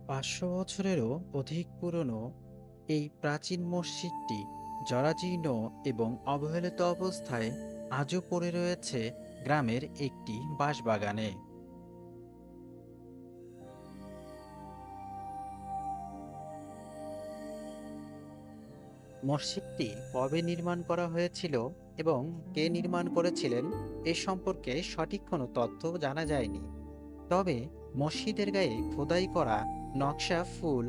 ৫০০ বছরেরও অধিক পুরনো এই প্রাচীন মসজিদটি জরাজীর্ণ এবং অবহেলিত অবস্থায় আজও পড়ে রয়েছে গ্রামের একটি বাঁশবাগানে। মসজিদটি কবে নির্মাণ করা হয়েছিল এবং কে নির্মাণ করেছিলেন এ সম্পর্কে সঠিক কোনো তথ্য জানা যায়নি। তবে মসজিদের গায়ে খোদাই করা নকশা, ফুল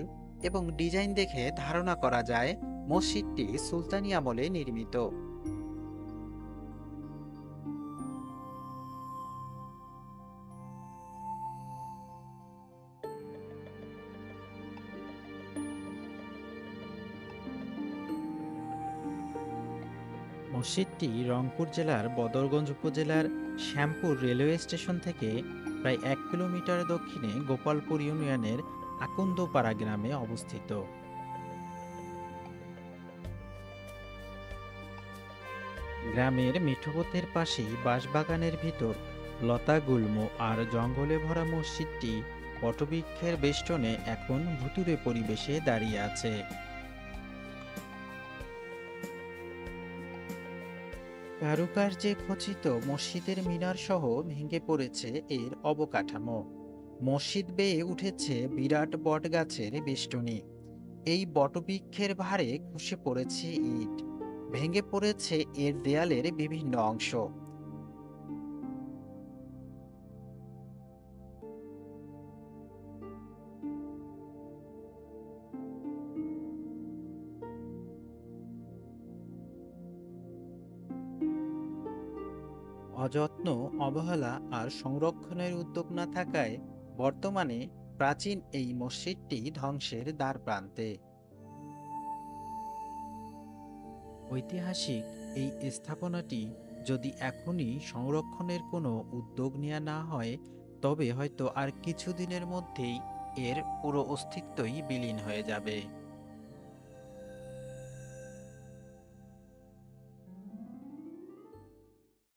এবং ডিজাইন দেখে ধারণা করা যায় মসজিদটি সুলতানি আমলে নির্মিত। মসজিদটি রংপুর জেলার বদরগঞ্জ উপজেলার শ্যামপুর রেলওয়ে স্টেশন থেকে প্রায় ১ কিলোমিটার দক্ষিণে গোপালপুর ইউনিয়নের আকন্দপাড়া গ্রামে অবস্থিত। গ্রামের মিঠোপথের পাশেই বাঁশবাগানের ভিতর লতা গুল্ম আর জঙ্গলে ভরা মসজিদটি বটবৃক্ষের বেষ্টনে এখন ভুতুড়ে পরিবেশে দাঁড়িয়ে আছে। কারুকার্যে খচিত মসজিদের মিনার সহ ভেঙে পড়েছে এর অবকাঠামো। মসজিদ বেয়ে উঠেছে বিরাট বটগাছের বেষ্টনী। এই বটবৃক্ষের ভারে খসে পড়েছে ইট, ভেঙে পড়েছে এর দেয়ালের বিভিন্ন অংশ। অযত্ন, অবহেলা আর সংরক্ষণের উদ্যোগ না থাকায় বর্তমানে প্রাচীন এই মসজিদটি ধ্বংসের দ্বার প্রান্তে। ঐতিহাসিক এই স্থাপনাটি যদি এখনই সংরক্ষণের কোনো উদ্যোগ নেওয়া না হয়, তবে হয়তো আর কিছুদিনের মধ্যেই এর পুরো অস্তিত্বই বিলীন হয়ে যাবে।